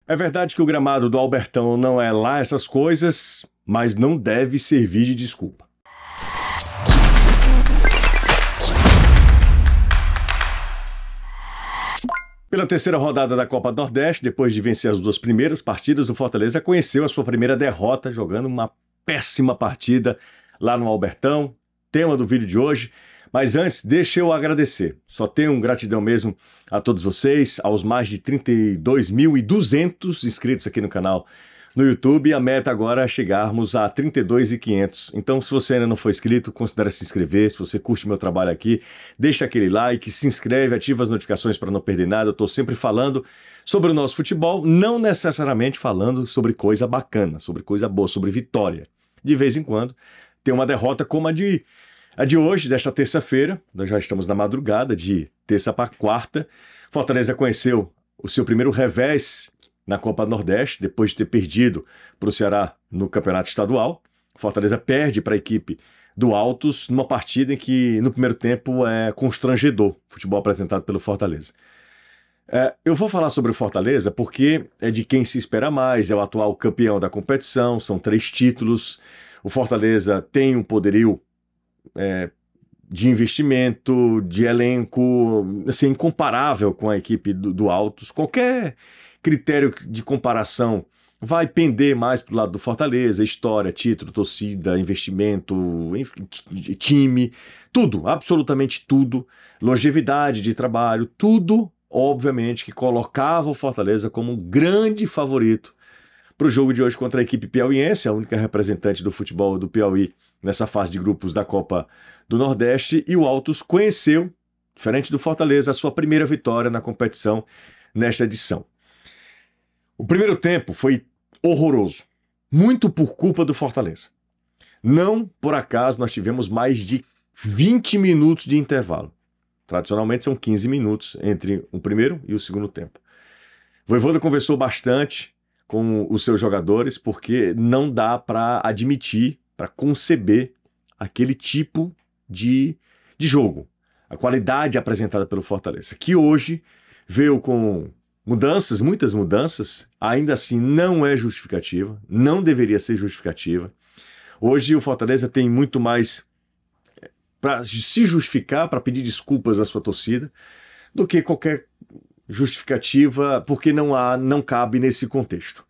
É verdade que o gramado do Albertão não é lá essas coisas, mas não deve servir de desculpa. Pela terceira rodada da Copa do Nordeste, depois de vencer as duas primeiras partidas, o Fortaleza conheceu a sua primeira derrota jogando uma péssima partida lá no Albertão, tema do vídeo de hoje. Mas antes, deixa eu agradecer. Só tenho gratidão mesmo a todos vocês, aos mais de 32.200 inscritos aqui no canal no YouTube. A meta agora é chegarmos a 32.500. Então, se você ainda não for inscrito, considere se inscrever. Se você curte meu trabalho aqui, deixa aquele like, se inscreve, ativa as notificações para não perder nada. Eu estou sempre falando sobre o nosso futebol, não necessariamente falando sobre coisa bacana, sobre coisa boa, sobre vitória. De vez em quando, tem uma derrota como a de hoje, desta terça-feira. Nós já estamos na madrugada, de terça para quarta. Fortaleza conheceu o seu primeiro revés na Copa do Nordeste, depois de ter perdido para o Ceará no Campeonato Estadual. Fortaleza perde para a equipe do Altos numa partida em que, no primeiro tempo, é constrangedor o futebol apresentado pelo Fortaleza. Eu vou falar sobre o Fortaleza porque é de quem se espera mais, é o atual campeão da competição, são 3 títulos. O Fortaleza tem um poderio de investimento, de elenco, assim, incomparável com a equipe do Altos. Qualquer critério de comparação vai pender mais para o lado do Fortaleza: história, título, torcida, investimento, time, tudo, absolutamente tudo, longevidade de trabalho, tudo, obviamente, que colocava o Fortaleza como um grande favorito para o jogo de hoje contra a equipe piauiense, a única representante do futebol do Piauí nessa fase de grupos da Copa do Nordeste. E o Altos conheceu, diferente do Fortaleza, a sua primeira vitória na competição nesta edição. O primeiro tempo foi horroroso, muito por culpa do Fortaleza. Não por acaso nós tivemos mais de 20 minutos de intervalo. Tradicionalmente são 15 minutos entre o primeiro e o segundo tempo. O Vojvoda conversou bastante com os seus jogadores, porque não dá para admitir, para conceber aquele tipo de jogo. A qualidade apresentada pelo Fortaleza, que hoje veio com mudanças, muitas mudanças, ainda assim não é justificativa, não deveria ser justificativa. Hoje o Fortaleza tem muito mais para se justificar, para pedir desculpas à sua torcida, do que qualquer justificativa, porque não cabe nesse contexto.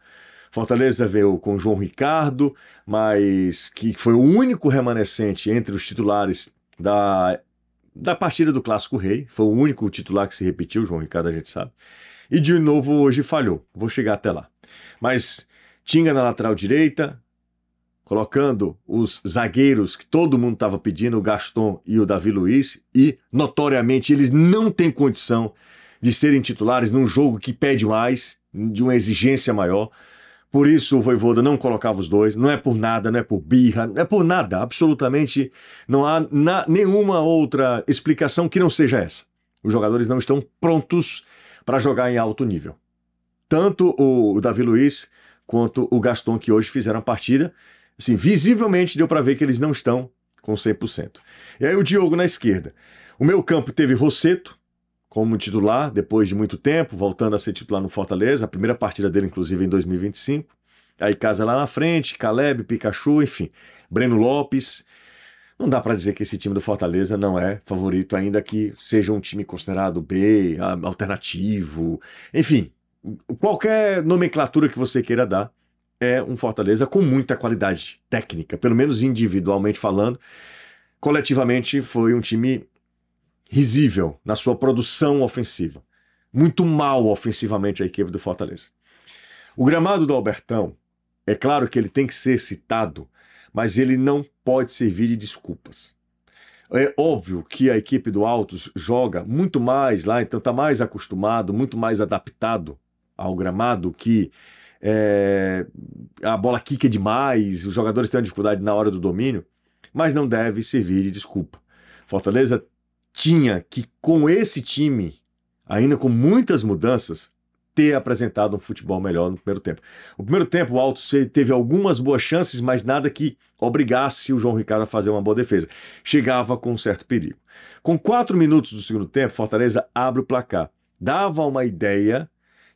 Fortaleza veio com João Ricardo, mas que foi o único remanescente entre os titulares da partida do Clássico Rei. Foi o único titular que se repetiu, João Ricardo a gente sabe. E de novo hoje falhou. Vou chegar até lá. Mas Tinga na lateral direita, colocando os zagueiros que todo mundo estava pedindo, o Gaston e o Davi Luiz, e notoriamente eles não têm condição de serem titulares num jogo que pede mais, de uma exigência maior. Por isso o Vojvoda não colocava os dois, não é por nada, não é por birra, não é por nada, absolutamente não há nenhuma outra explicação que não seja essa. Os jogadores não estão prontos para jogar em alto nível. Tanto o Davi Luiz quanto o Gaston, que hoje fizeram a partida, assim, visivelmente deu para ver que eles não estão com 100%. E aí o Diogo na esquerda. O meio campo teve Rossetto como titular, depois de muito tempo, voltando a ser titular no Fortaleza, a primeira partida dele, inclusive, em 2025. Aí Casa lá na frente, Caleb, Pikachu, enfim, Breno Lopes. Não dá para dizer que esse time do Fortaleza não é favorito, ainda que seja um time considerado B, alternativo, enfim, qualquer nomenclatura que você queira dar, é um Fortaleza com muita qualidade técnica, pelo menos individualmente falando. Coletivamente foi um time risível na sua produção ofensiva. Muito mal ofensivamente a equipe do Fortaleza. O gramado do Albertão, é claro que ele tem que ser citado, mas ele não pode servir de desculpas. É óbvio que a equipe do Altos joga muito mais lá, então está mais acostumado, muito mais adaptado ao gramado, que a bola quica demais, os jogadores têm uma dificuldade na hora do domínio, mas não deve servir de desculpa. Fortaleza tinha que, com esse time, ainda com muitas mudanças, ter apresentado um futebol melhor no primeiro tempo. No primeiro tempo, o Altos teve algumas boas chances, mas nada que obrigasse o João Ricardo a fazer uma boa defesa. Chegava com um certo perigo. Com 4 minutos do segundo tempo, Fortaleza abre o placar. Dava uma ideia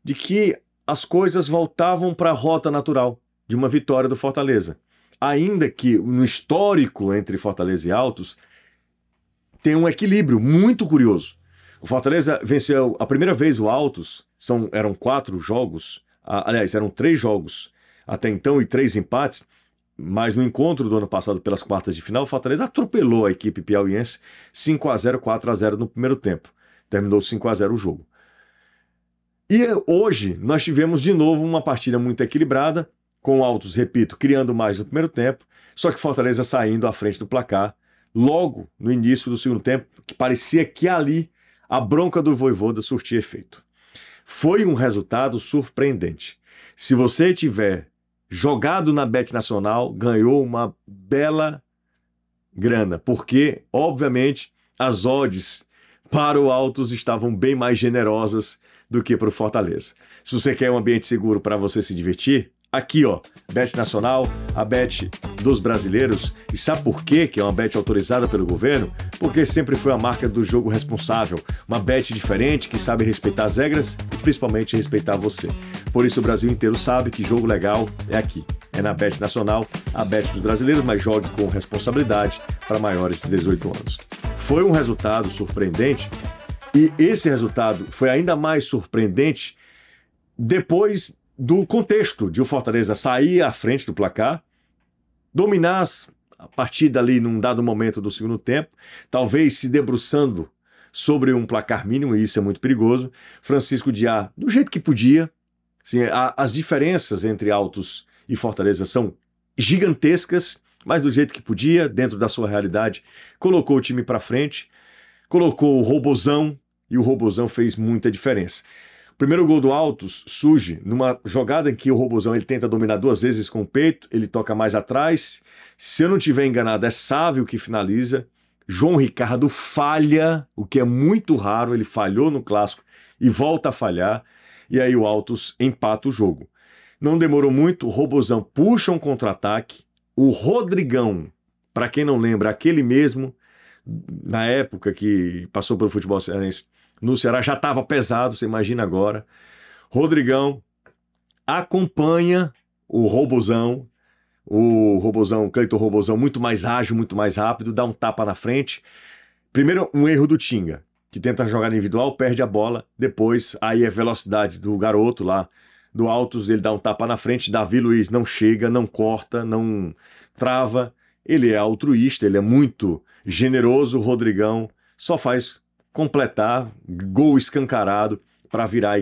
de que as coisas voltavam para a rota natural de uma vitória do Fortaleza. Ainda que no histórico entre Fortaleza e Altos tem um equilíbrio muito curioso. O Fortaleza venceu a primeira vez o Altos, eram 4 jogos, aliás, eram 3 jogos até então e 3 empates, mas no encontro do ano passado pelas quartas de final, o Fortaleza atropelou a equipe piauiense 5-0, 4-0 no primeiro tempo. Terminou 5-0 o jogo. E hoje nós tivemos de novo uma partida muito equilibrada, com o Altos, repito, criando mais no primeiro tempo, só que Fortaleza saindo à frente do placar logo no início do segundo tempo, que parecia que ali a bronca do Vojvoda surtia efeito. Foi um resultado surpreendente. Se você tiver jogado na Bet Nacional, ganhou uma bela grana, porque, obviamente, as odds para o Altos estavam bem mais generosas do que para o Fortaleza. Se você quer um ambiente seguro para você se divertir, aqui, ó, Bet Nacional, a bet dos brasileiros. E sabe por quê que é uma bet autorizada pelo governo? Porque sempre foi a marca do jogo responsável. Uma bet diferente que sabe respeitar as regras e principalmente respeitar você. Por isso o Brasil inteiro sabe que jogo legal é aqui. É na Bet Nacional, a bet dos brasileiros, mas jogue com responsabilidade para maiores de 18 anos. Foi um resultado surpreendente e esse resultado foi ainda mais surpreendente depois do contexto de o Fortaleza sair à frente do placar, dominar a partida ali num dado momento do segundo tempo, talvez se debruçando sobre um placar mínimo, e isso é muito perigoso. Francisco Diá, do jeito que podia, assim, as diferenças entre Altos e Fortaleza são gigantescas, mas do jeito que podia, dentro da sua realidade, colocou o time para frente, colocou o Robozão, e o Robozão fez muita diferença. O primeiro gol do Altos surge numa jogada em que o Robozão ele tenta dominar 2 vezes com o peito, ele toca mais atrás. Se eu não estiver enganado, é Sávio que finaliza. João Ricardo falha, o que é muito raro, ele falhou no Clássico e volta a falhar. E aí o Altos empata o jogo. Não demorou muito, o Robozão puxa um contra-ataque. O Rodrigão, para quem não lembra, aquele mesmo, na época que passou pelo futebol cearense, no Ceará já estava pesado, você imagina agora. Rodrigão acompanha o Robozão, Cleiton Robozão, muito mais ágil, muito mais rápido, dá um tapa na frente. Primeiro, um erro do Tinga, que tenta jogar individual, perde a bola. Depois, aí é velocidade do garoto lá, do Altos, ele dá um tapa na frente. Davi Luiz não chega, não corta, não trava. Ele é altruísta, ele é muito generoso. O Rodrigão só faz completar, gol escancarado para virar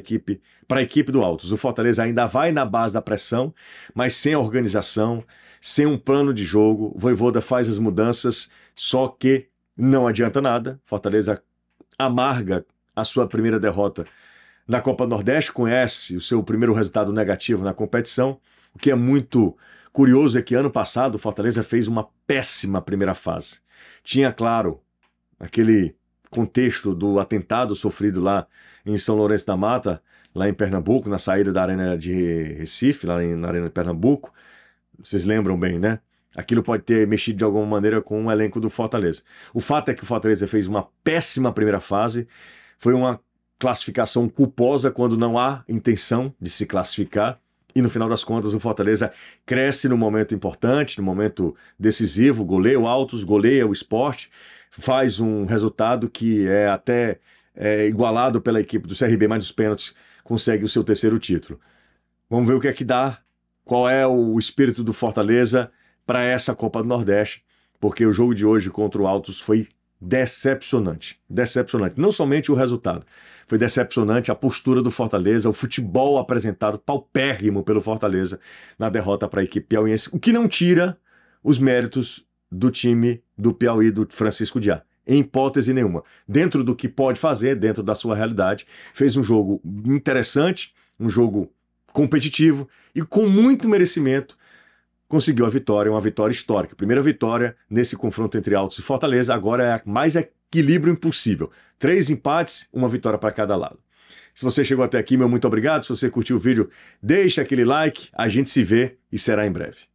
para a equipe do Altos. O Fortaleza ainda vai na base da pressão, mas sem organização, sem um plano de jogo. O Vojvoda faz as mudanças, só que não adianta nada. Fortaleza amarga a sua primeira derrota na Copa Nordeste, conhece o seu primeiro resultado negativo na competição. O que é muito curioso é que ano passado o Fortaleza fez uma péssima primeira fase. Tinha, claro, aquele contexto do atentado sofrido lá em São Lourenço da Mata, lá em Pernambuco, na saída da Arena de Recife, na Arena de Pernambuco. Vocês lembram bem, né? Aquilo pode ter mexido de alguma maneira com o elenco do Fortaleza. O fato é que o Fortaleza fez uma péssima primeira fase, foi uma classificação culposa quando não há intenção de se classificar, e no final das contas o Fortaleza cresce no momento importante, no momento decisivo, goleia o Altos, goleia o Sport, faz um resultado que é até igualado pela equipe do CRB, mas nos pênaltis consegue o seu 3º título. Vamos ver o que é que dá, qual é o espírito do Fortaleza para essa Copa do Nordeste, porque o jogo de hoje contra o Altos foi decepcionante. Decepcionante. Não somente o resultado, foi decepcionante a postura do Fortaleza, o futebol apresentado paupérrimo pelo Fortaleza na derrota para a equipe piauiense, o que não tira os méritos do time do Piauí, do Francisco Diá, em hipótese nenhuma. Dentro do que pode fazer, dentro da sua realidade, fez um jogo interessante, um jogo competitivo e com muito merecimento conseguiu a vitória, uma vitória histórica. Primeira vitória nesse confronto entre Altos e Fortaleza, agora é mais equilíbrio impossível. 3 empates, uma vitória para cada lado. Se você chegou até aqui, meu muito obrigado. Se você curtiu o vídeo, deixa aquele like, a gente se vê e será em breve.